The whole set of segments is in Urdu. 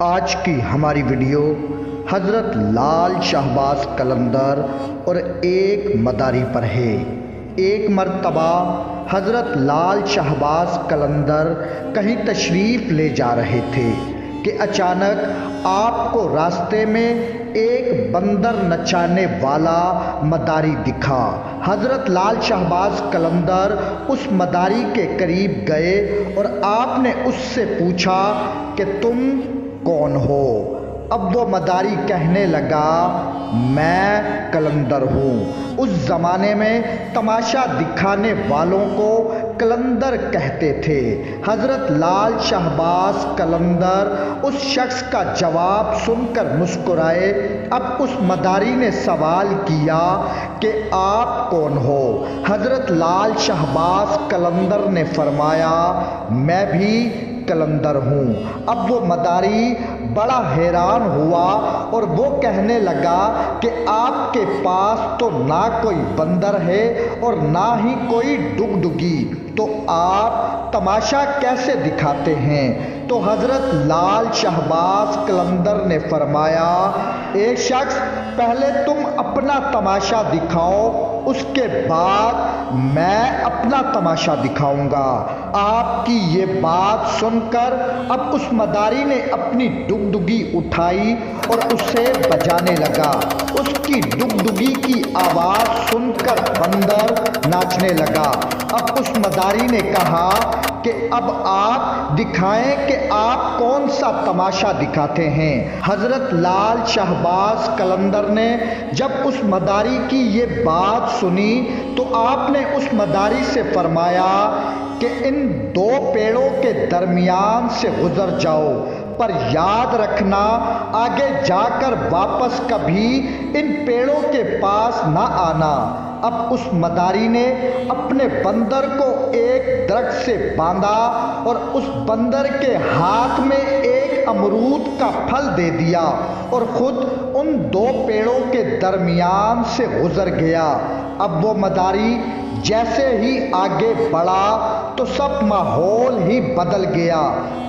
آج کی ہماری ویڈیو حضرت لال شہباز قلندر اور ایک مداری پر ہے۔ ایک مرتبہ حضرت لال شہباز قلندر کہیں تشریف لے جا رہے تھے کہ اچانک آپ کو راستے میں ایک بندر نچانے والا مداری دکھا۔ حضرت لال شہباز قلندر اس مداری کے قریب گئے اور آپ نے اس سے پوچھا کہ تم کون ہو؟ اب وہ مداری کہنے لگا میں قلندر ہوں۔ اس زمانے میں تماشا دکھانے والوں کو قلندر کہتے تھے۔ حضرت لال شہباز قلندر اس شخص کا جواب سن کر مسکرائے۔ اب اس مداری نے سوال کیا کہ آپ کون ہو؟ حضرت لال شہباز قلندر نے فرمایا میں بھی قلندر ہوں۔ اب وہ مداری بڑا حیران ہوا اور وہ کہنے لگا کہ آپ کے پاس تو نہ کوئی بندر ہے اور نہ ہی کوئی ڈگڈگی، تو آپ تماشا کیسے دکھاتے ہیں؟ تو حضرت لال شہباز قلندر نے فرمایا ایک شخص پہلے تم اپنا تماشا دکھاؤ، اس کے بعد میں اپنا تماشا دکھاؤں گا۔ آپ کی یہ بات سن کر اب اس مداری نے اپنی ڈگڈگی اٹھائی اور اسے بجانے لگا۔ اس کی ڈگڈگی کی آواز سن کر بندر ناچنے لگا۔ اب اس مداری نے کہا کہ اب آپ دکھائیں کہ آپ کون سا تماشا دکھاتے ہیں۔ حضرت لال شہباز قلندر نے جب اس مداری کی یہ بات سنی تو آپ نے اس مداری سے فرمایا کہ ان دو پیڑوں کے درمیان سے گزر جاؤ، پر یاد رکھنا آگے جا کر واپس کبھی ان پیڑوں کے پاس نہ آنا۔ اب اس مداری نے اپنے بندر کو ایک درخت سے باندھا اور اس بندر کے ہاتھ میں ایک امرود کا پھل دے دیا اور خود ان دو پیڑوں کے درمیان سے گزر گیا۔ اب وہ مداری جیسے ہی آگے بڑھا تو سب ماحول ہی بدل گیا،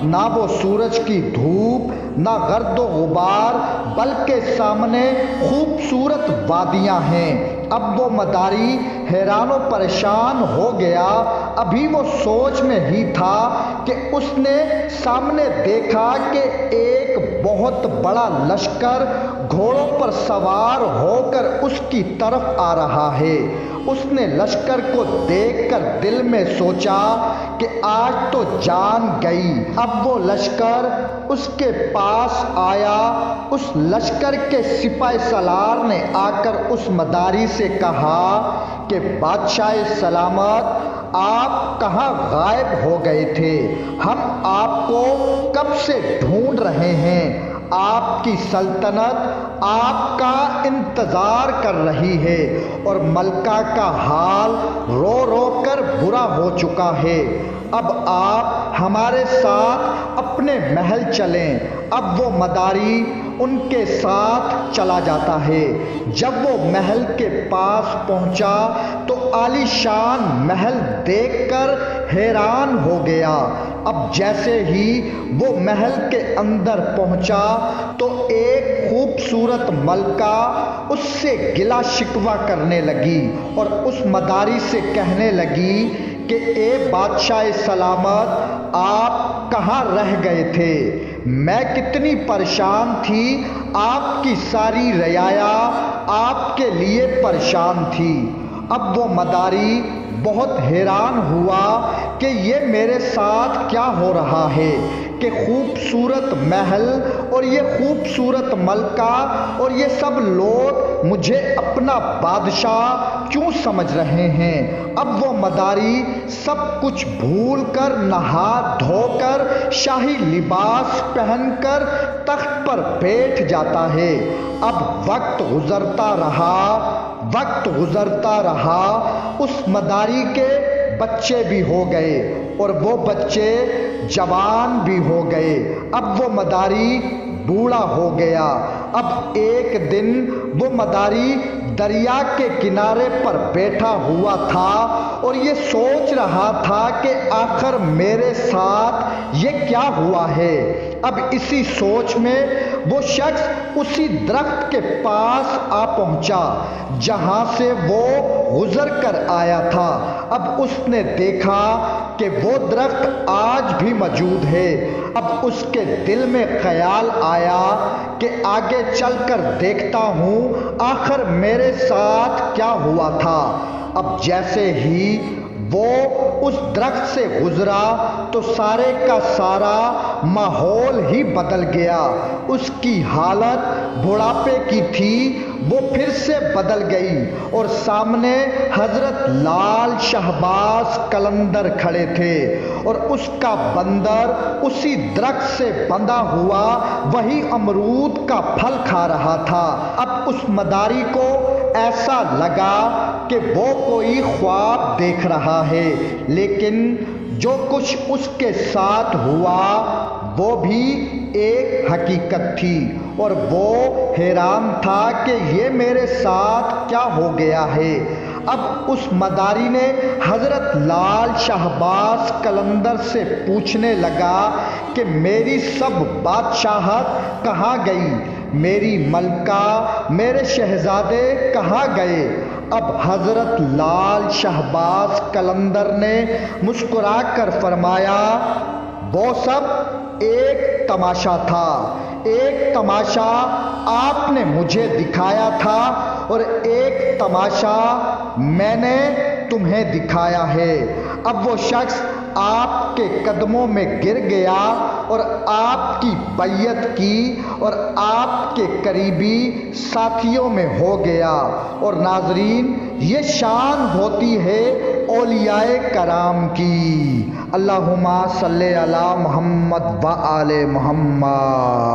نہ وہ سورج کی دھوپ نہ گرد و غبار، بلکہ سامنے خوبصورت وادیاں ہیں۔ اب وہ مداری حیران و پریشان ہو گیا۔ ابھی وہ سوچ میں ہی تھا کہ اس نے سامنے دیکھا کہ ایک بہت بڑا لشکر گھوڑوں پر سوار ہو کر اس کی طرف آ رہا ہے۔ اس نے لشکر کو دیکھ کر دل میں سوچا کہ آج تو جان گئی۔ اب وہ لشکر اس کے پاس آیا۔ اس لشکر کے سپاہ سالار نے آ کر اس مداری سے کہا کہ بادشاہ سلامت آپ کہاں غائب ہو گئے تھے؟ ہم آپ کو کب سے ڈھونڈ رہے ہیں۔ آپ کی سلطنت آپ کا انتظار کر رہی ہے اور ملکہ کا حال رو رو کر برا ہو چکا ہے۔ اب آپ ہمارے ساتھ اپنے محل چلیں۔ اب وہ مداری ان کے ساتھ چلا جاتا ہے۔ جب وہ محل کے پاس پہنچا تو عالی شان محل دیکھ کر حیران ہو گیا۔ اب جیسے ہی وہ محل کے اندر پہنچا تو ایک خوبصورت ملکہ اس سے گلا شکوہ کرنے لگی اور اس مداری سے کہنے لگی کہ اے بادشاہ سلامت آپ کہاں رہ گئے تھے؟ میں کتنی پریشان تھی، آپ کی ساری رعایا آپ کے لیے پریشان تھی۔ اب وہ مداری بہت حیران ہوا کہ یہ میرے ساتھ کیا ہو رہا ہے کہ خوبصورت محل اور یہ خوبصورت ملکہ اور یہ سب لوگ مجھے اپنا بادشاہ کیوں سمجھ رہے ہیں۔ اب وہ مداری سب کچھ بھول کر نہا دھو کر شاہی لباس پہن کر تخت پر بیٹھ جاتا ہے۔ اب وقت گزرتا رہا، اس مداری کے بچے بھی ہو گئے اور وہ بچے جوان بھی ہو گئے۔ اب وہ مداری بوڑھا ہو گیا۔ اب ایک دن وہ مداری دریا کے کنارے پر بیٹھا ہوا تھا اور یہ سوچ رہا تھا کہ آخر میرے ساتھ یہ کیا ہوا ہے اب اسی سوچ میں وہ شخص اسی درخت کے پاس آ پہنچا جہاں سے وہ گزر کر آیا تھا۔ اب اس نے دیکھا کہ وہ درخت آج بھی موجود ہے۔ اب اس کے دل میں خیال آیا کہ آگے چل کر دیکھتا ہوں آخر میرے ساتھ کیا ہوا تھا۔ اب جیسے ہی وہ اس درخت سے گزرا تو سارے کا سارا ماحول ہی بدل گیا۔ اس کی حالت بڑھاپے کی تھی، وہ پھر سے بدل گئی اور سامنے حضرت لال شہباز قلندر کھڑے تھے اور اس کا بندر اسی درخت سے بندھا ہوا وہی امرود کا پھل کھا رہا تھا۔ اب اس مداری کو ایسا لگا کہ وہ کوئی خواب دیکھ رہا ہے، لیکن جو کچھ اس کے ساتھ ہوا وہ بھی ایک حقیقت تھی اور وہ حیران تھا کہ یہ میرے ساتھ کیا ہو گیا ہے۔ اب اس مداری نے حضرت لال شہباز قلندر سے پوچھنے لگا کہ میری سب بادشاہت کہاں گئی، میری ملکہ، میرے شہزادے کہاں گئے؟ اب حضرت لال شہباز قلندر نے مسکرا کر فرمایا، وہ سب ایک تماشا تھا، ایک تماشا آپ نے مجھے دکھایا تھا اور ایک تماشا میں نے تمہیں دکھایا ہے۔ اب وہ شخص آپ کے قدموں میں گر گیا اور آپ کی بیعت کی اور آپ کے قریبی ساتھیوں میں ہو گیا۔ اور ناظرین، یہ شان ہوتی ہے اولیاء کرام کی۔ اللہم صلی علی محمد و آل محمد۔